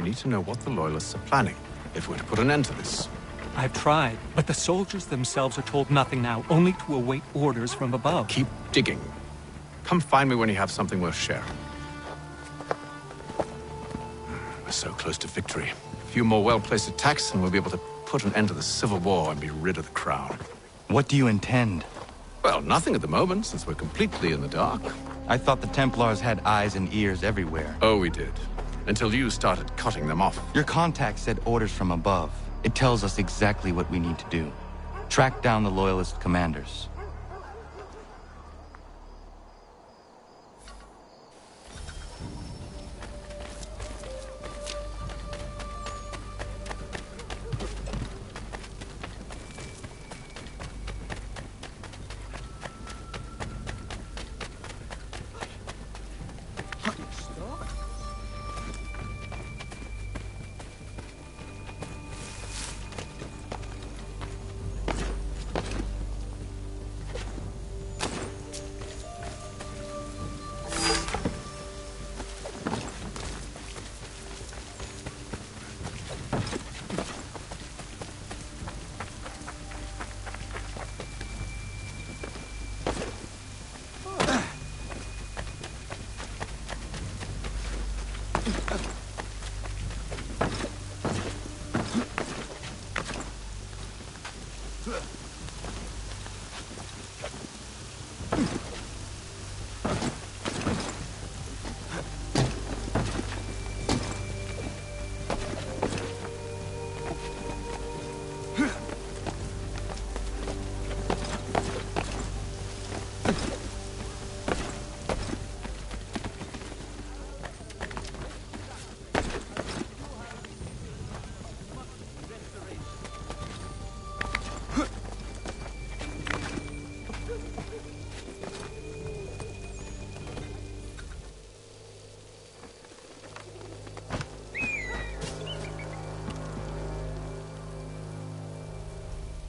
need to know what the Loyalists are planning, if we're to put an end to this. I've tried, but the soldiers themselves are told nothing now, only to await orders from above. Keep digging. Come find me when you have something worth sharing. We're so close to victory. A few more well-placed attacks and we'll be able to put an end to the Civil War and be rid of the Crown. What do you intend? Well, nothing at the moment, since we're completely in the dark. I thought the Templars had eyes and ears everywhere. Oh, we did. Until you started cutting them off. Your contact said orders from above. It tells us exactly what we need to do. Track down the Loyalist commanders.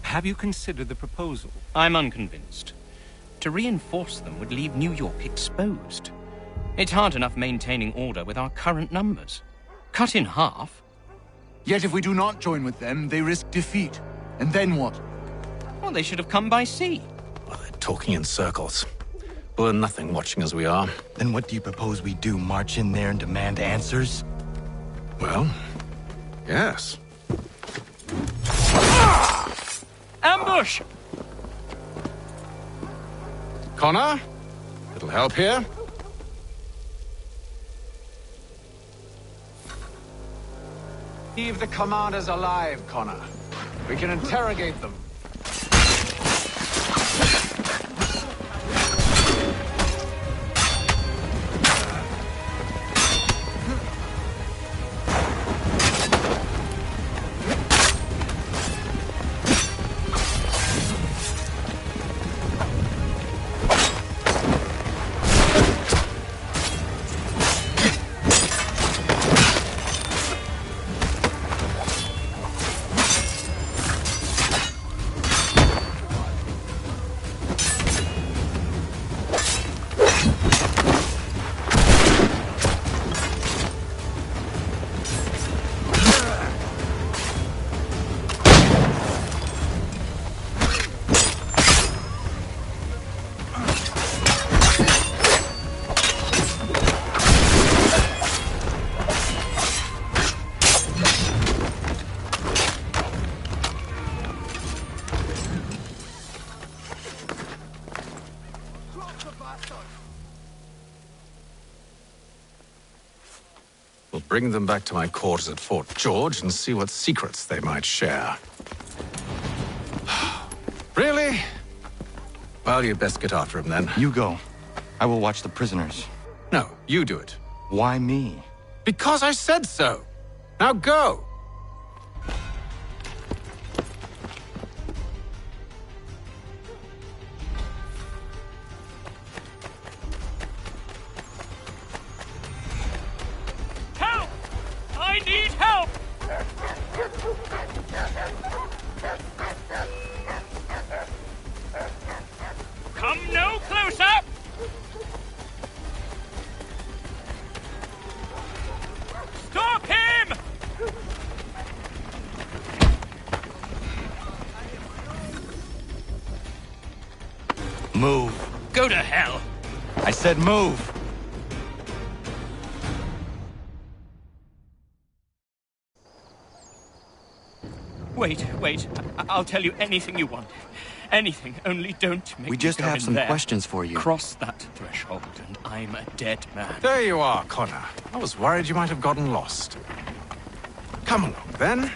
Have you considered the proposal? I'm unconvinced. To reinforce them would leave New York exposed. It's hard enough maintaining order with our current numbers. Cut in half. Yet if we do not join with them, they risk defeat. And then what? Well, they should have come by sea. Well, they're talking in circles. We'll learn nothing watching as we are. Then what do you propose we do? March in there and demand answers? Well, yes. Ambush! Connor? Little help here? Leave the commanders alive, Connor. We can interrogate them. We'll bring them back to my quarters at Fort George and see what secrets they might share. Really? Well, you'd best get after him then. You go. I will watch the prisoners. No, you do it. Why me? Because I said so. Now go! Help! I need help! Come no closer! Stop him! go to hell. I said move! Wait. I'll tell you anything you want. Anything, only don't make We me just go have in some there. questions for you. Cross that threshold, and I'm a dead man. There you are, Connor. I was worried you might have gotten lost. Come along, then.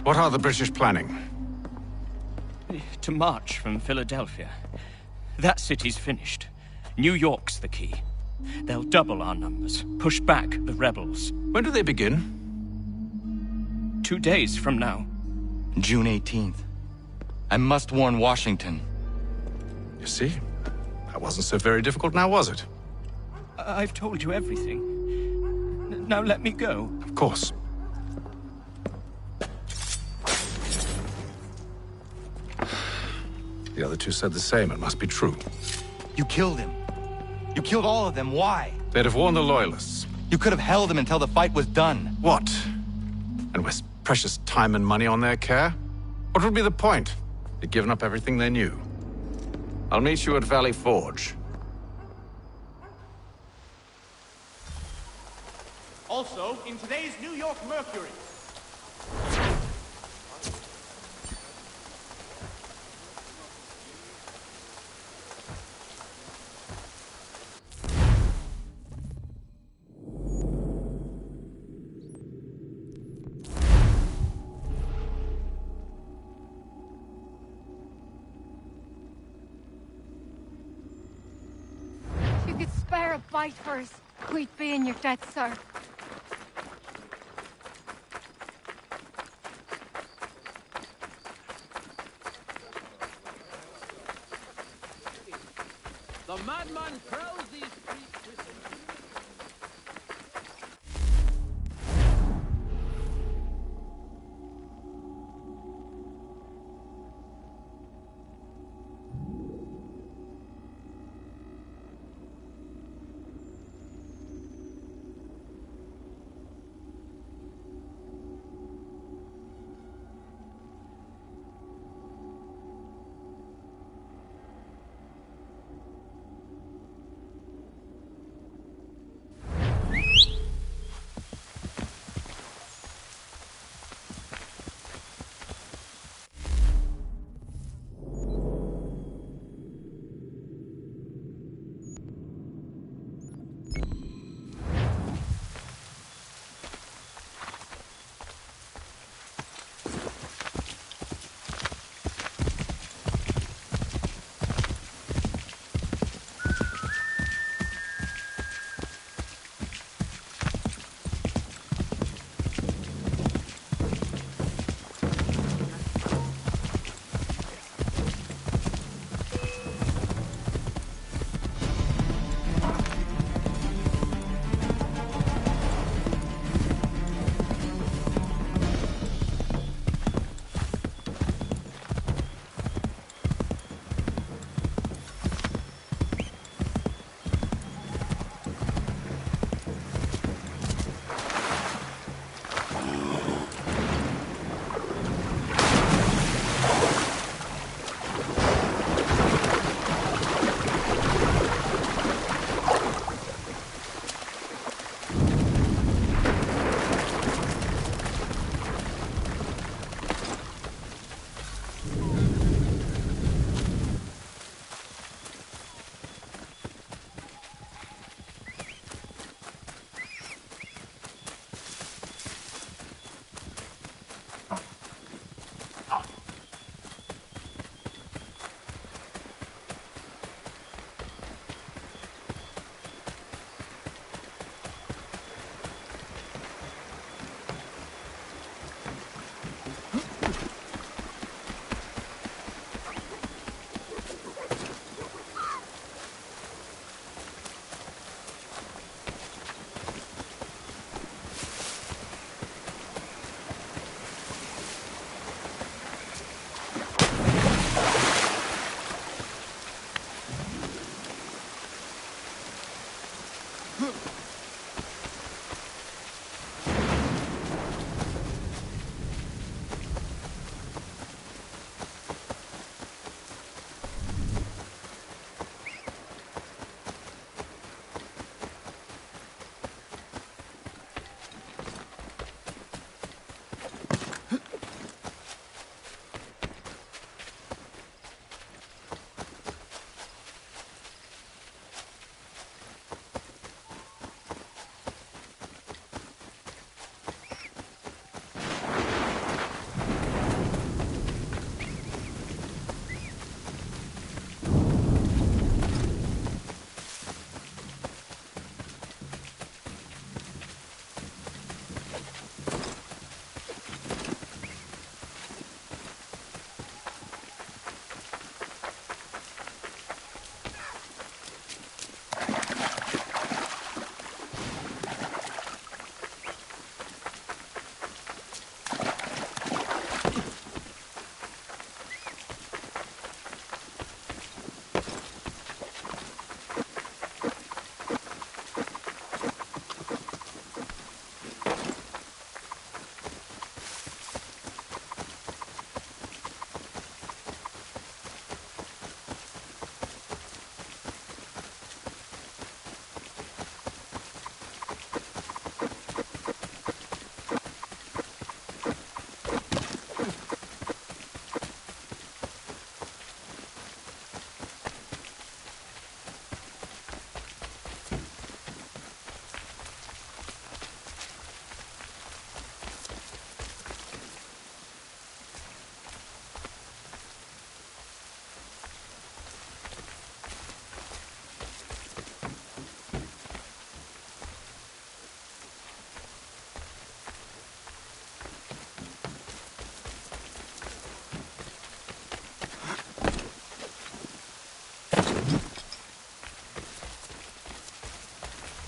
What are the British planning? To march from Philadelphia. That city's finished. New York's the key. They'll double our numbers, push back the rebels. When do they begin? 2 days from now. June 18th. I must warn Washington. You see? That wasn't so very difficult now, was it? I've told you everything. Now let me go. Of course. The other two said the same. It must be true. You killed him. You killed all of them. Why? They'd have warned the Loyalists. You could have held them until the fight was done. What? And waste precious time and money on their care? What would be the point? They'd given up everything they knew. I'll meet you at Valley Forge. Also, in today's New York Mercury. You could spare a bite for us. We'd be in your debt, sir. The madman prowls these streets.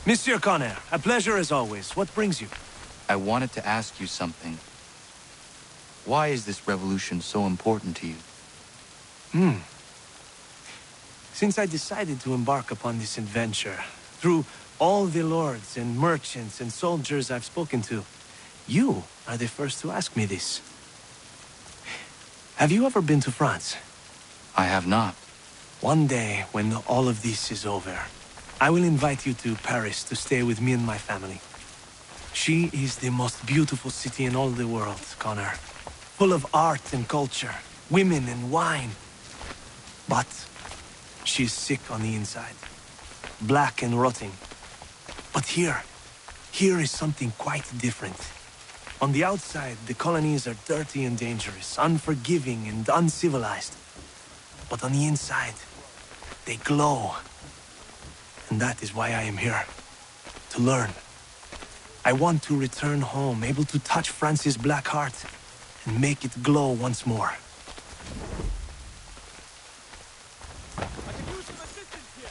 Monsieur Connor, a pleasure as always. What brings you? I wanted to ask you something. Why is this revolution so important to you? Since I decided to embark upon this adventure, through all the lords and merchants and soldiers I've spoken to, you are the first to ask me this. Have you ever been to France? I have not. One day, when all of this is over, I will invite you to Paris to stay with me and my family. She is the most beautiful city in all the world, Connor. Full of art and culture, women and wine. But she's sick on the inside. Black and rotting. But here is something quite different. On the outside, the colonies are dirty and dangerous, unforgiving and uncivilized. But on the inside, they glow. And that is why I am here. To learn. I want to return home, able to touch France's black heart and make it glow once more. I can use some assistance here.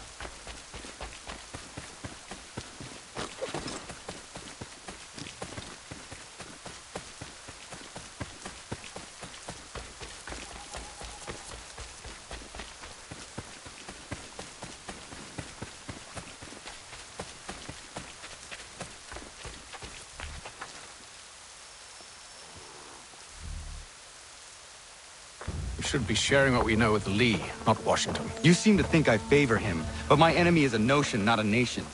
We should be sharing what we know with Lee, not Washington. You seem to think I favor him, but my enemy is a notion, not a nation.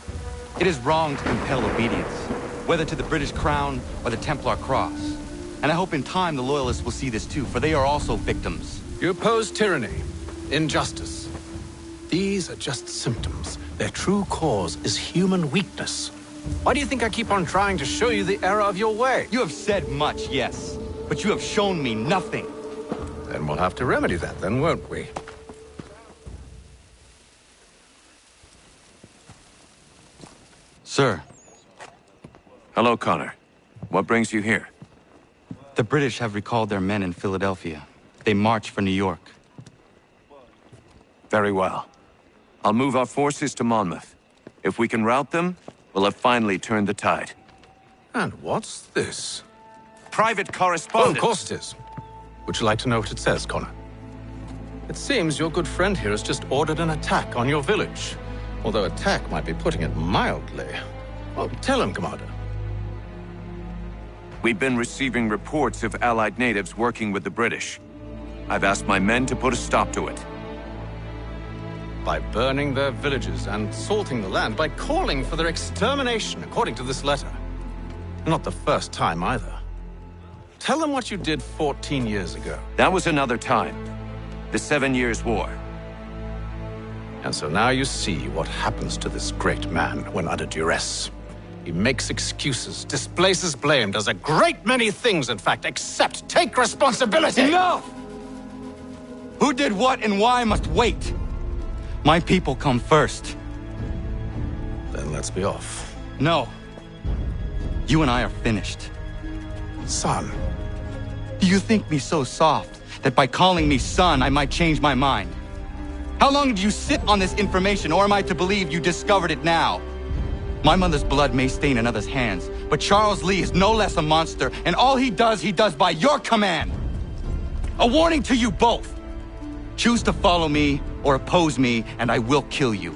It is wrong to compel obedience, whether to the British Crown or the Templar Cross. And I hope in time the Loyalists will see this too, for they are also victims. You oppose tyranny, injustice. These are just symptoms. Their true cause is human weakness. Why do you think I keep on trying to show you the error of your way? You have said much, yes, but you have shown me nothing. Then we'll have to remedy that then, won't we? Sir, Hello, Connor. What brings you here? the British have recalled their men in Philadelphia. They march for New York. Very well. I'll move our forces to Monmouth. If we can rout them, we'll have finally turned the tide. And what's this? Private Oh, correspondence! of course it is. Would you like to know what it says, Connor? It seems your good friend here has just ordered an attack on your village. Although attack might be putting it mildly. Well, tell him, Commander. We've been receiving reports of Allied natives working with the British. I've asked my men to put a stop to it. By burning their villages and salting the land, by calling for their extermination, according to this letter. Not the first time, either. Tell them what you did 14 years ago. That was another time. The 7 Years' War. And so now you see what happens to this great man when under duress. He makes excuses, displaces blame, does a great many things, in fact, except take responsibility! Enough! Who did what and why must wait. My people come first. Then let's be off. No. You and I are finished. Son. Do you think me so soft that by calling me son, I might change my mind? How long did you sit on this information, or am I to believe you discovered it now? My mother's blood may stain another's hands, but Charles Lee is no less a monster, and all he does by your command. A warning to you both. Choose to follow me or oppose me, and I will kill you.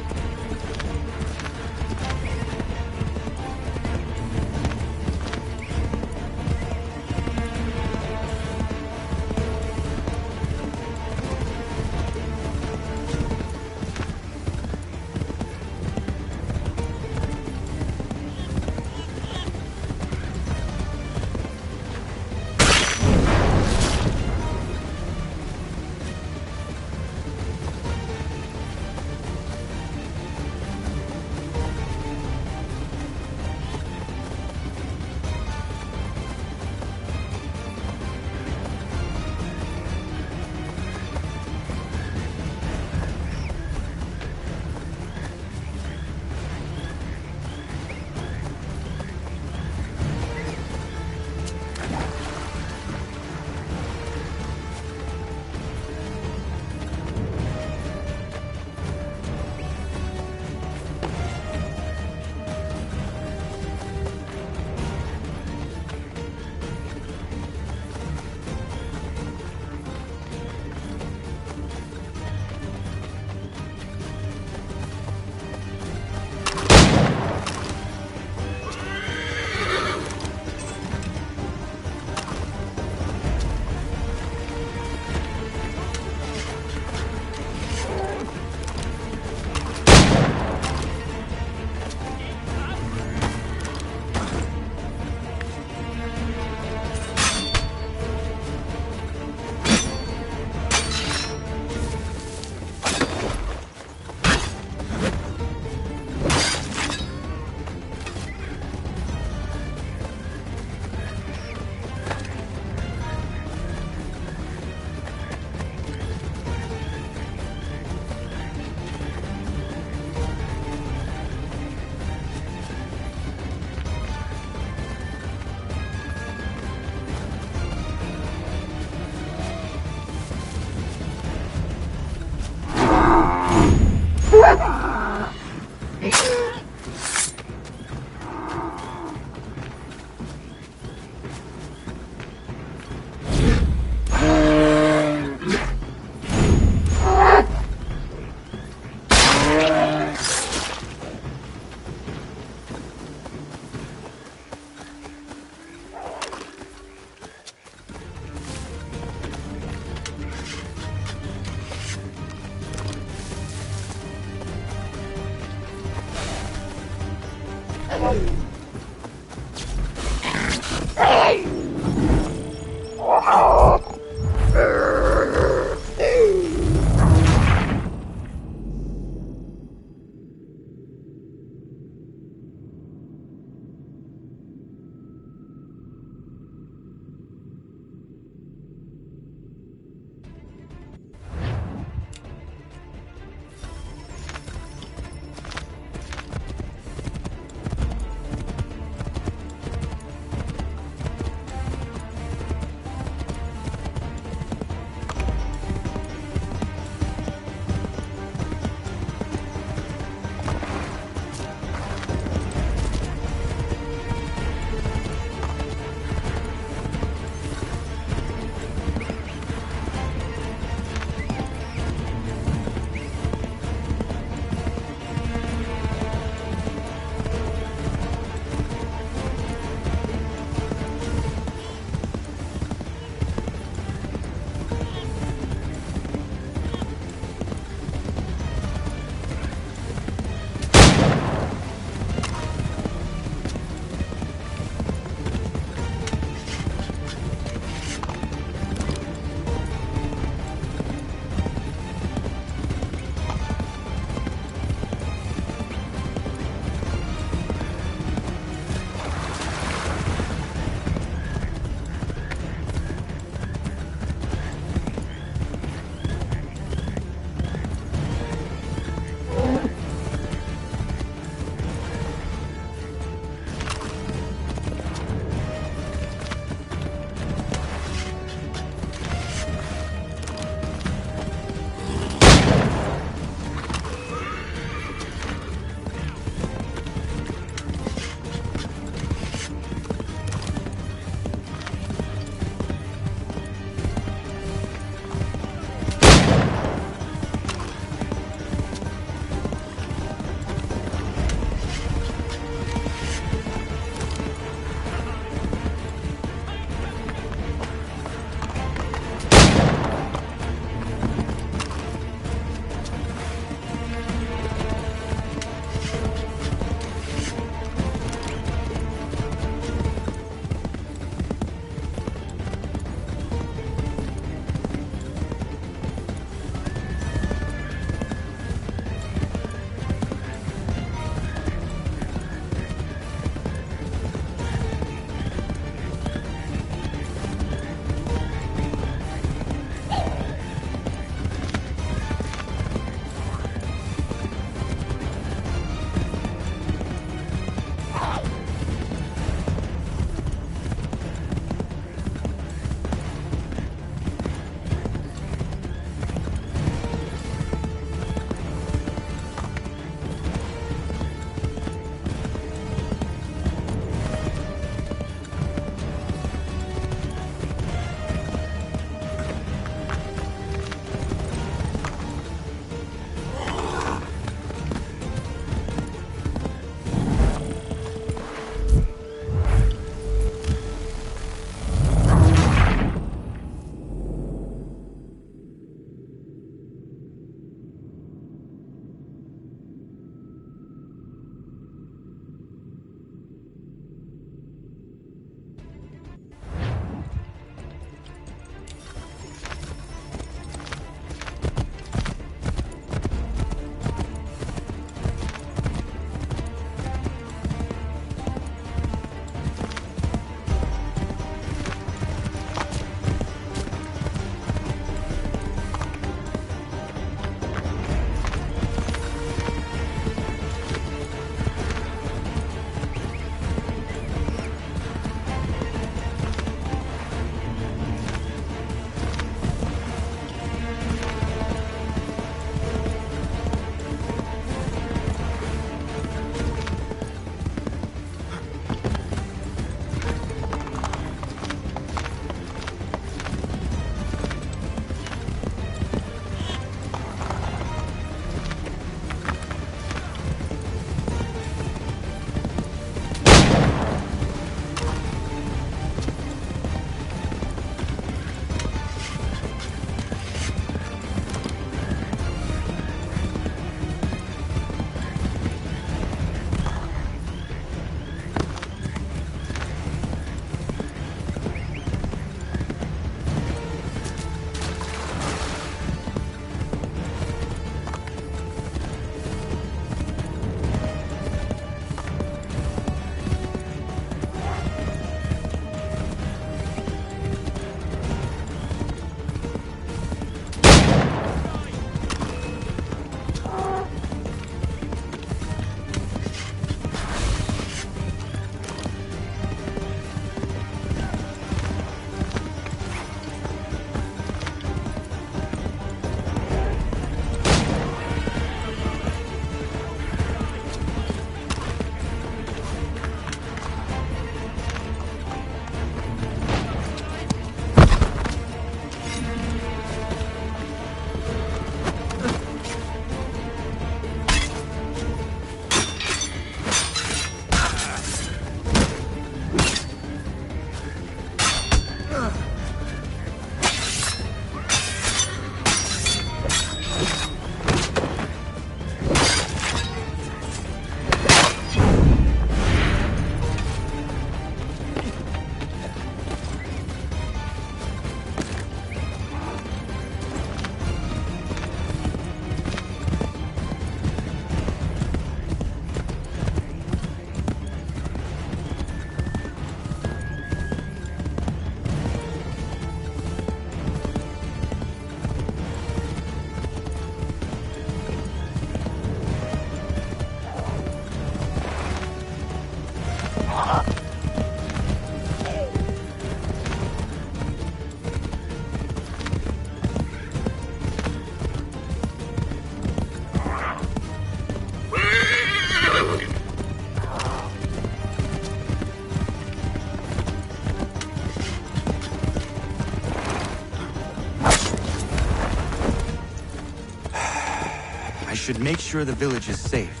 I should make sure the village is safe.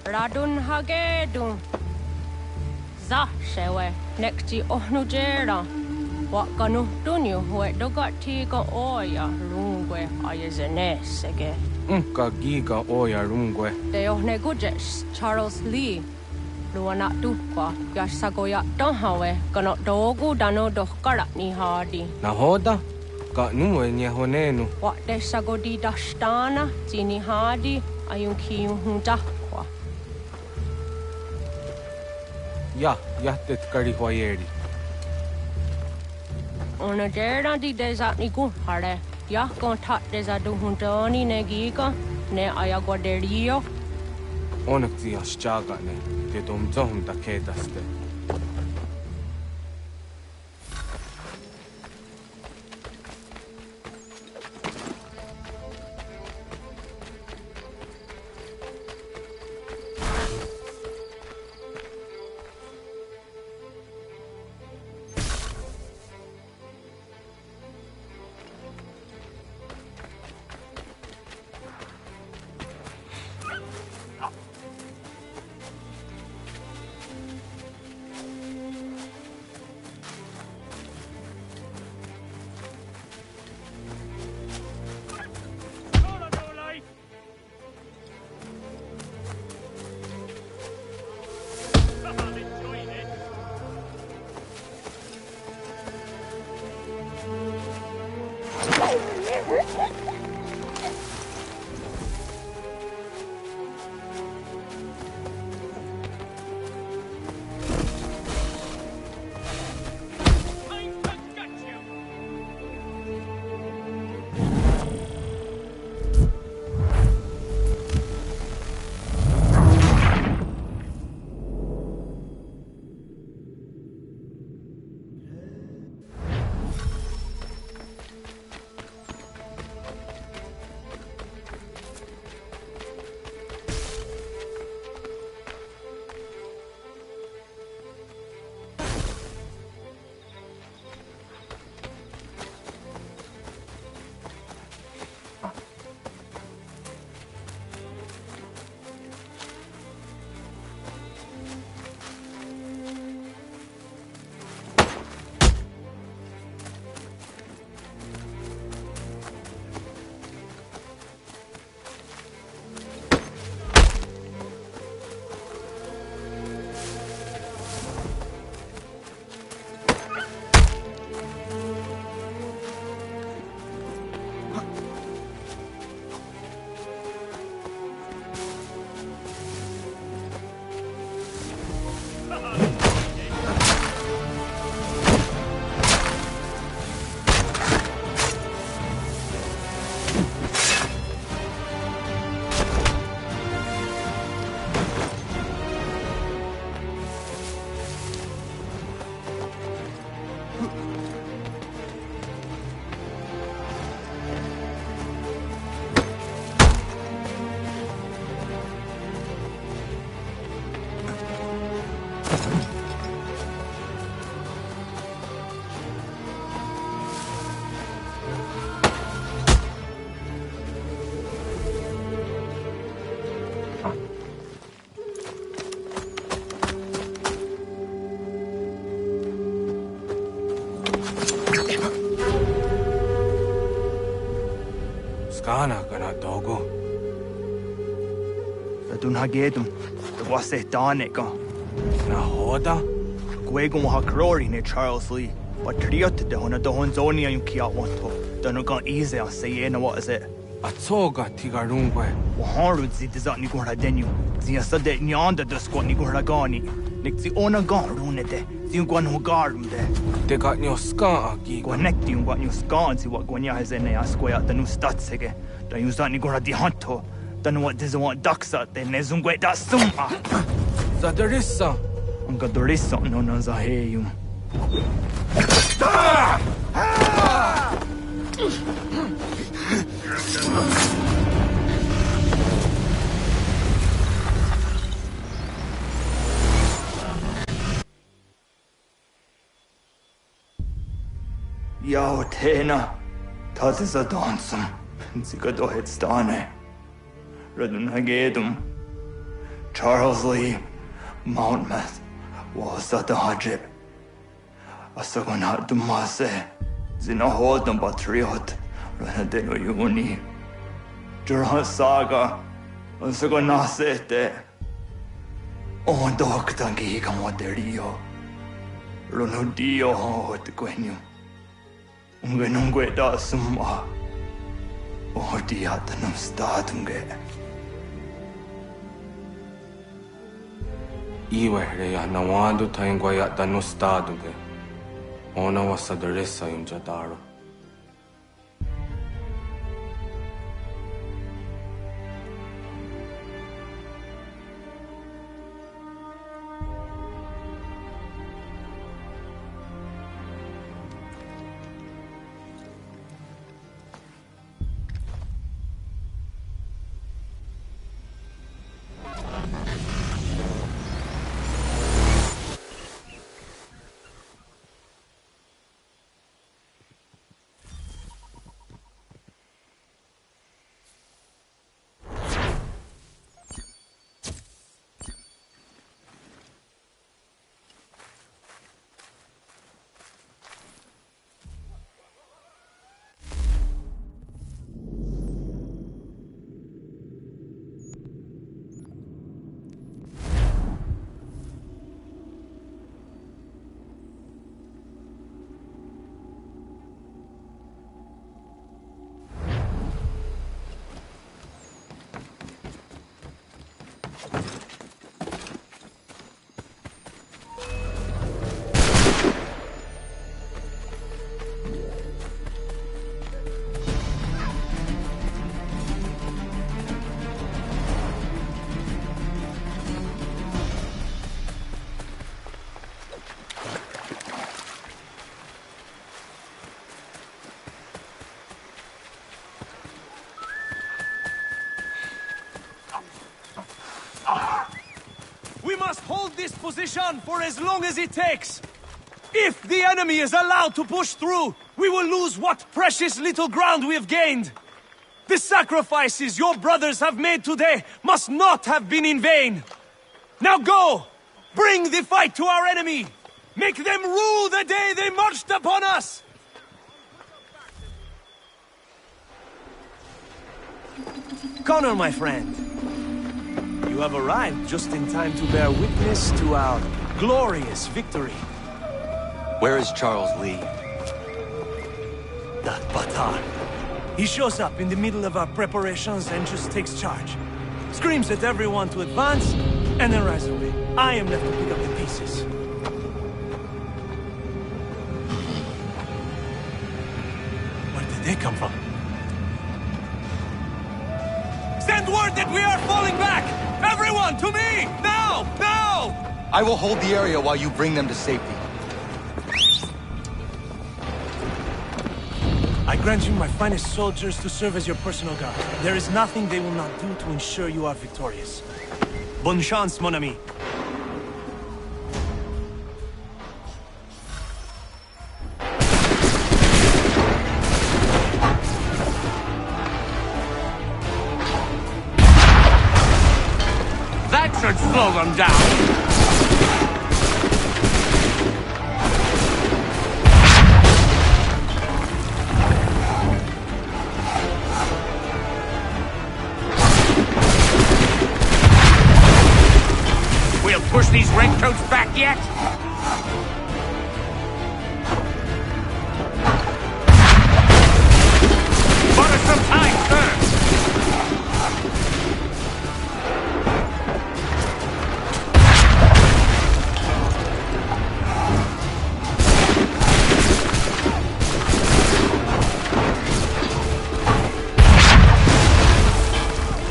Radun hagedun. Za shewe nekti ohnujera. Wakanu dunyu hue dogati ka oya rungwe ayezenesege. Unka giga oya rungwe. De ohne gujes Charles Lee. Luana tukwa yasagoya donhawe kano dogu dano dohkara ni hadi. Nahoda? Ka nuwe nye honenu. Wa de sagodi dashtana tini hadi ayunki hunta. Yahtet karihoyeri. Ona dera di desat ni gun hare. Yah kontak desa duhuntoni negiga ne ayaguaderio. Onakti aschaga ne. Te domzohum da kedaste. Skana kana dogo. Radun hagedum, the wase daneka. Na hoda? Gwegum ha krori ne Charles Lee. But triot de hona dohon zonia yung kia wanto. Donogan easy on say na what is it? Atsoga tigarungwe. Waharu zi dizat ni gora denu. Zia sade nyanda de squat ni gora gani. Nik zi ona garune de. Zi gwan ho garum de. Te got nyo ska aki. Connect yung gwan yung skan si what gwanya has in a square the new stats again. Da use that ni gora di hanto. Don't what doesn't want ducks out there. Nezungwe da summa. Zadarissa. Unga dorissa no na zaheyum. Yao tena, das ist a dansum. Zika do het stane. Radun hagedum. Charles Lee, Mountmouth, was that the hajib. Asagonat dumase. Zina hodum patriot. Ranadeno yuni. Jurhan saga. Asagonasete. On doktangi kamoterio. Ronudio hot quenu. Ungenungue da summa. Oh, diatanum statunge. Iwe ya nawando taingwa ya dano staduge. Ona wasadarissa yung jadaro. Hold this position for as long as it takes. If the enemy is allowed to push through, we will lose what precious little ground we have gained. The sacrifices your brothers have made today must not have been in vain. Now go! Bring the fight to our enemy! Make them rue the day they marched upon us! Connor, my friend. You have arrived just in time to bear witness to our glorious victory. Where is Charles Lee? That Batar. He shows up in the middle of our preparations and just takes charge. Screams at everyone to advance, and then rides away. I am left to pick up the pieces. Where did they come from? Send word that we are falling back! Everyone, to me! Now! Now! I will hold the area while you bring them to safety. I grant you my finest soldiers to serve as your personal guard. There is nothing they will not do to ensure you are victorious. Bonne chance, mon ami. slow them down. We'll push these redcoats back yet? Bought us some time, sir.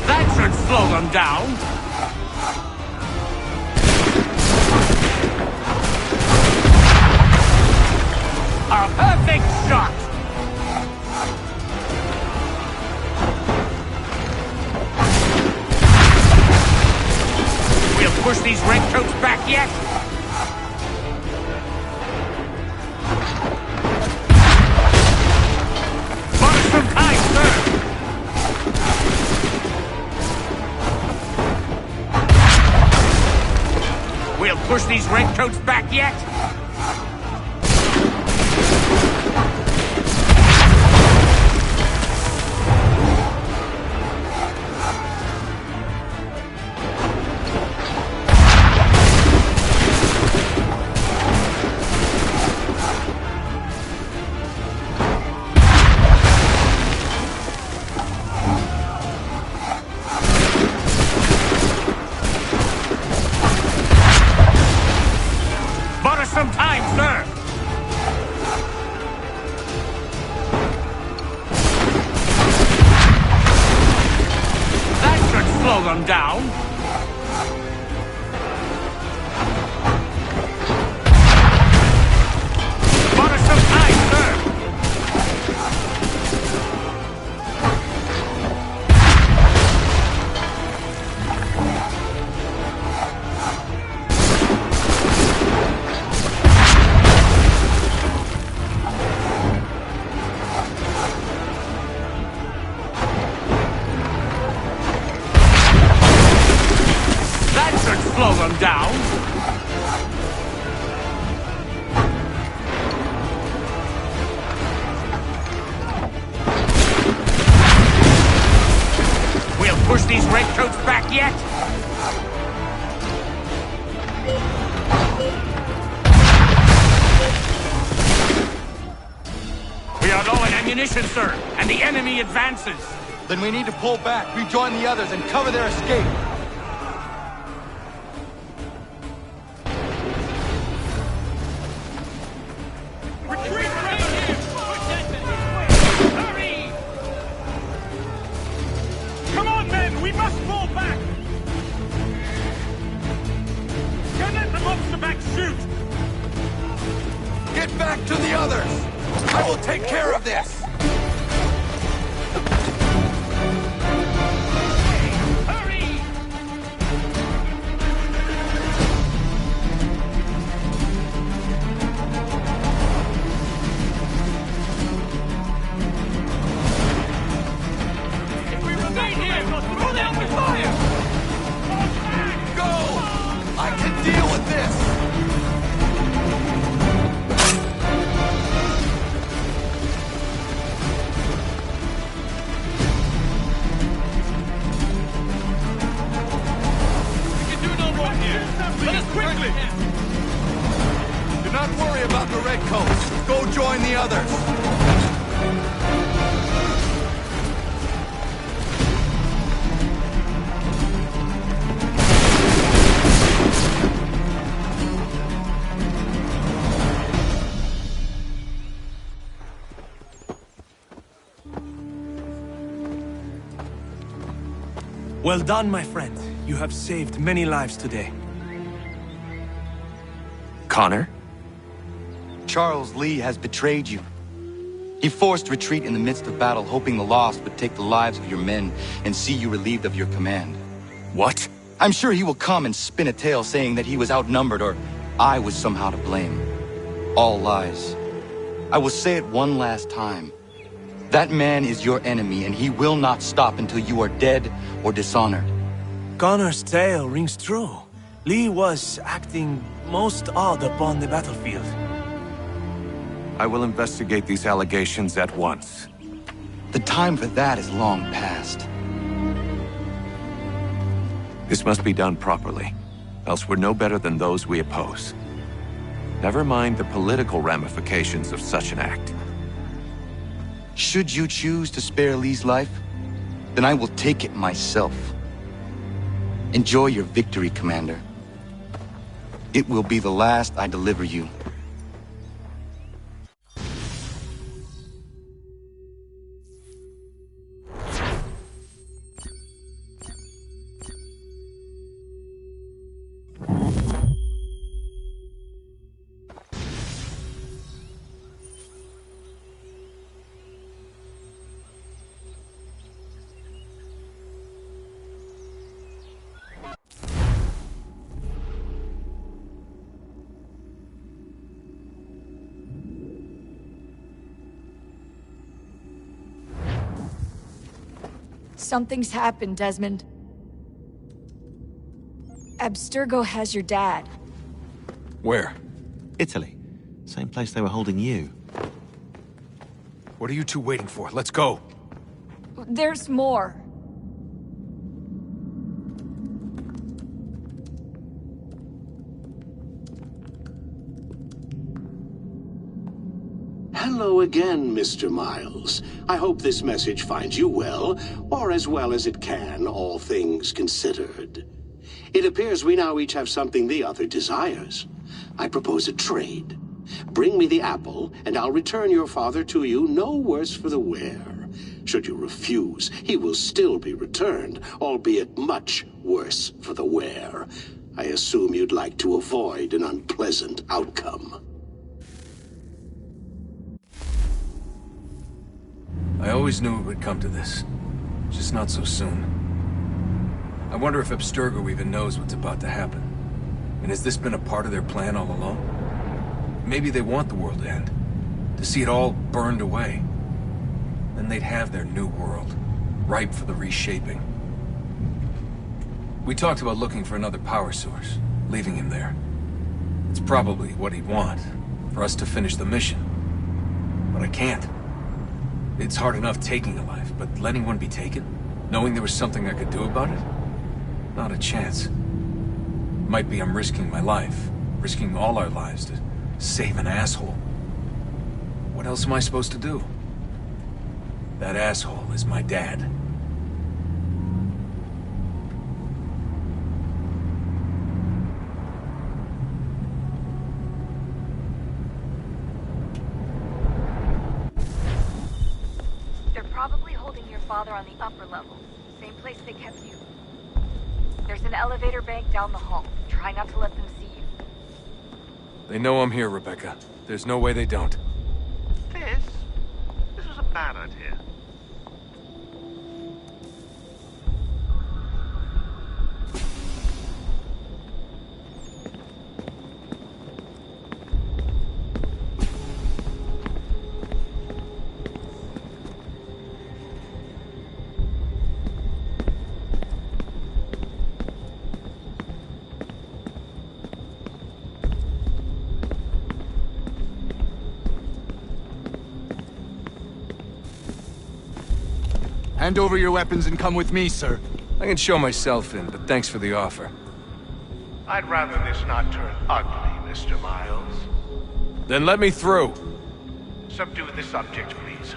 That should slow them down. A perfect shot! We'll push these redcoats back yet? Bought us some time, sir! We'll push these redcoats back yet? Bought us some time, sir! That should slow them down. Bought us some time, sir! Slow them down. We'll push these redcoats back yet? We are low on ammunition, sir, and the enemy advances. Then we need to pull back, rejoin the others, and cover their escape. We must fall back! Don't let the monster back shoot! Get back to the others! I will take care of this! Hurry! If we remain here, throw down the fire! Go! I can deal with this! Quickly! Do not worry about the redcoats. Go join the others. Well done, my friend. You have saved many lives today. Connor? Charles Lee has betrayed you. He forced retreat in the midst of battle, hoping the loss would take the lives of your men and see you relieved of your command. What? I'm sure he will come and spin a tale saying that he was outnumbered or I was somehow to blame. All lies. I will say it one last time. That man is your enemy, and he will not stop until you are dead or dishonored. Connor's tale rings true. Lee was acting most odd upon the battlefield. I will investigate these allegations at once. The time for that is long past. This must be done properly, else we're no better than those we oppose. Never mind the political ramifications of such an act. Should you choose to spare Lee's life, then I will take it myself. Enjoy your victory, Commander. It will be the last I deliver you. Something's happened, Desmond. Abstergo has your dad. Where? Italy. Same place they were holding you. What are you two waiting for? Let's go. There's more. Hello again, Mr. Miles. I hope this message finds you well, or as well as it can, all things considered. It appears we now each have something the other desires. I propose a trade. Bring me the apple, and I'll return your father to you no worse for the wear. Should you refuse, he will still be returned, albeit much worse for the wear. I assume you'd like to avoid an unpleasant outcome. I always knew it would come to this. Just not so soon. I wonder if Abstergo even knows what's about to happen. And has this been a part of their plan all along? Maybe they want the world to end. To see it all burned away. Then they'd have their new world, ripe for the reshaping. We talked about looking for another power source, leaving him there. It's probably what he'd want, for us to finish the mission. But I can't. It's hard enough taking a life, but letting one be taken? Knowing there was something I could do about it? Not a chance. Might be I'm risking my life, risking all our lives to save an asshole. What else am I supposed to do? That asshole is my dad. Probably holding your father on the upper level. Same place they kept you. There's an elevator bank down the hall. Try not to let them see you. They know I'm here, Rebecca. There's no way they don't. This was a bad idea. Hand over your weapons and come with me, sir. I can show myself in, but thanks for the offer. I'd rather this not turn ugly, Mr. Miles. Then let me through. Subdue the subject, please.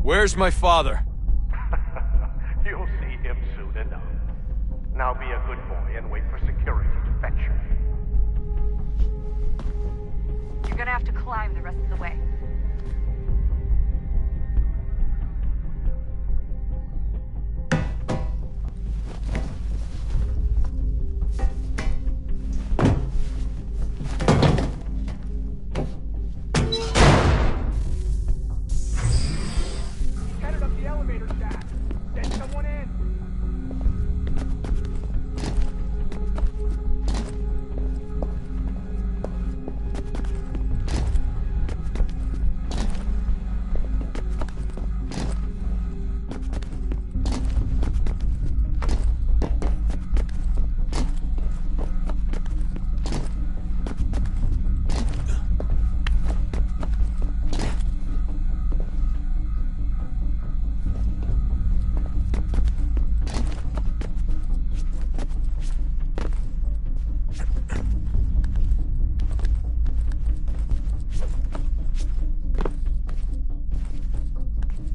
Where's my father? You'll see him soon enough. Now be a good boy and wait for security to fetch you. You're gonna have to climb the rest of the way. Headed up the elevator shaft. Send someone in.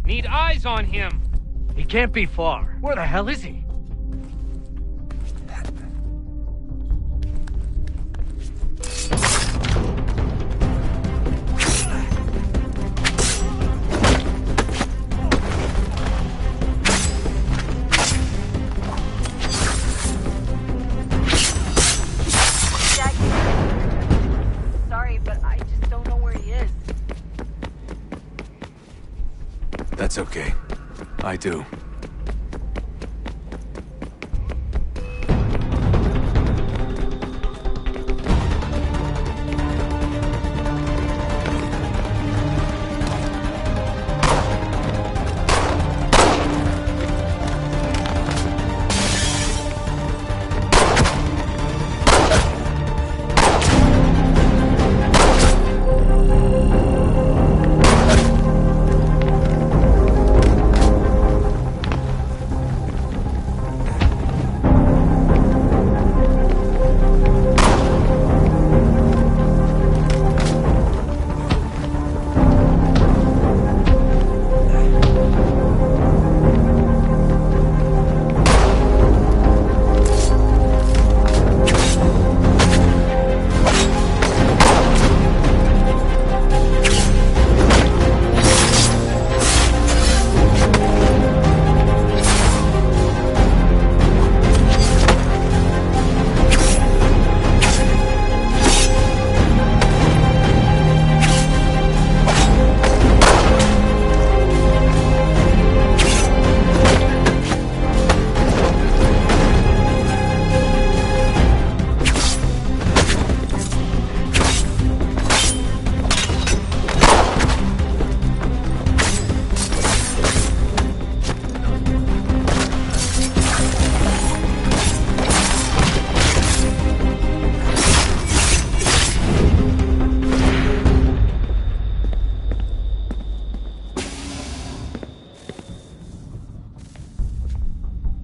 Need eyes on him. He can't be far. Where the hell is he? Sorry, but I just don't know where he is. That's okay. I do.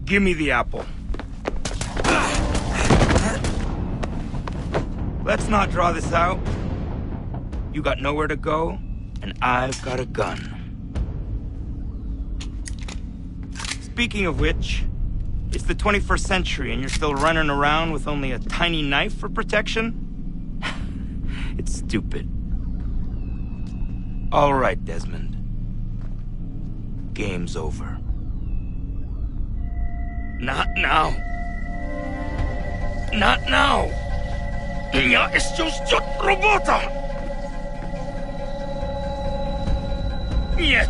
Give me the apple. Let's not draw this out. You got nowhere to go, and I've got a gun. Speaking of which, it's the 21st century and you're still running around with only a tiny knife for protection? It's stupid. All right, Desmond. Game's over. Not now. Not now. Я еще ждет работа. Нет.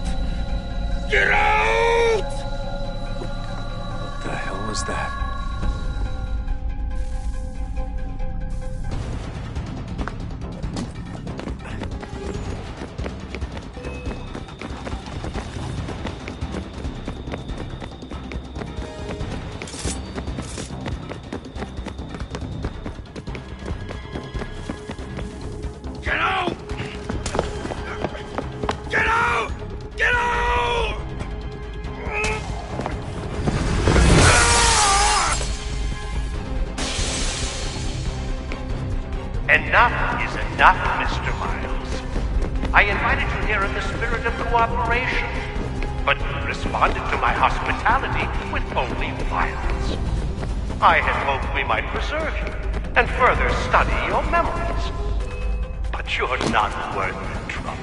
Get out! What the hell was that? Get out! Get out! Get out! Enough is enough, Mr. Miles. I invited you here in the spirit of cooperation. but you responded to my hospitality with only violence. I had hoped we might preserve you and further study your memories. But you're not worth the trouble.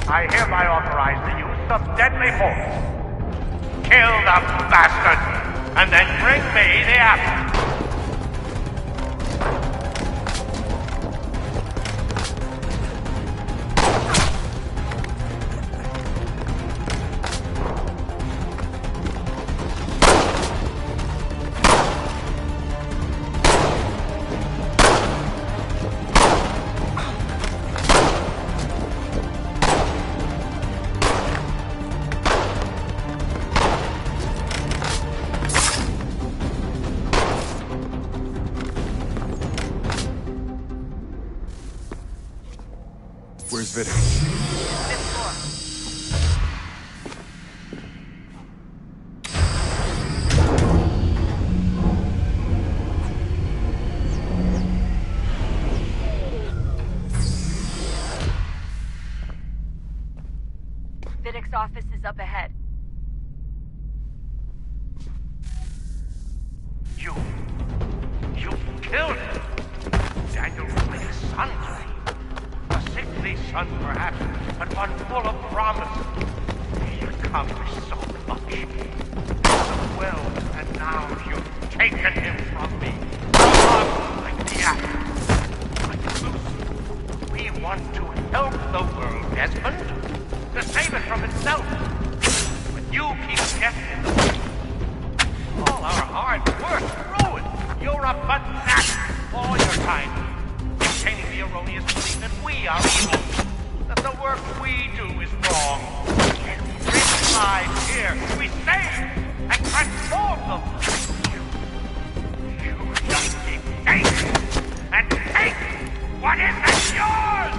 I hereby authorize the use of deadly force. Kill the bastard, and then bring me the apple. Where's Vidic? Vidic's office is up ahead. You killed him. Daniel Vidic's son. A sickly son, perhaps, but one full of promise. He accomplished so much. So well, and now you've taken him from me. Like the apple. Like Lucy. We want to help the world, Desmond. To save it from itself. But you keep getting in the way. All our hard work ruined. You're a fanatic. All your time. Maintaining the erroneous belief that we are evil. That the work we do is wrong. And rich lives here we save and transform them. You just keep taking and take what isn't yours!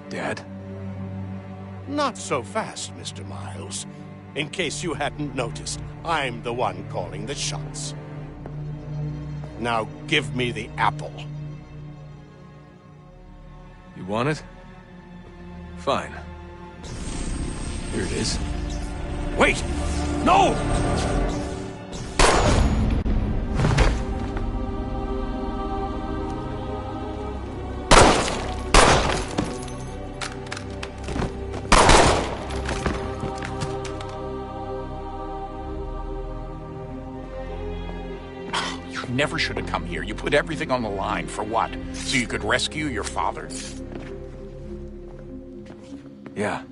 Dad? Not so fast, Mr. Miles. In case you hadn't noticed, I'm the one calling the shots. Now give me the apple. You want it? Fine. Here it is. Wait! No! You never should have come here. You put everything on the line. For what? So you could rescue your father? Yeah.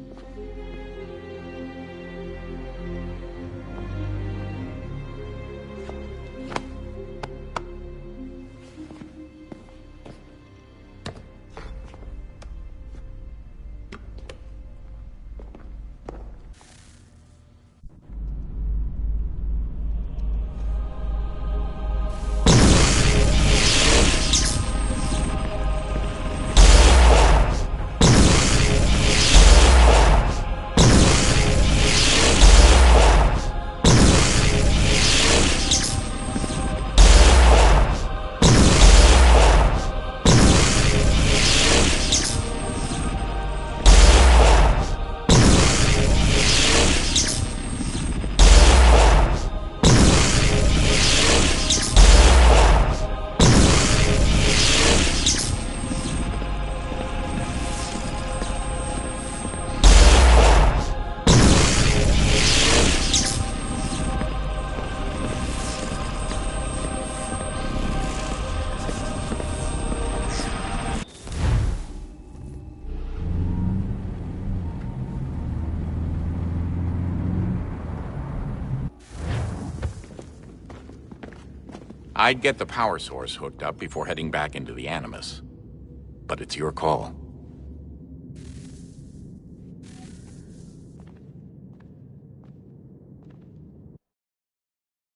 I'd get the power source hooked up before heading back into the Animus. But it's your call.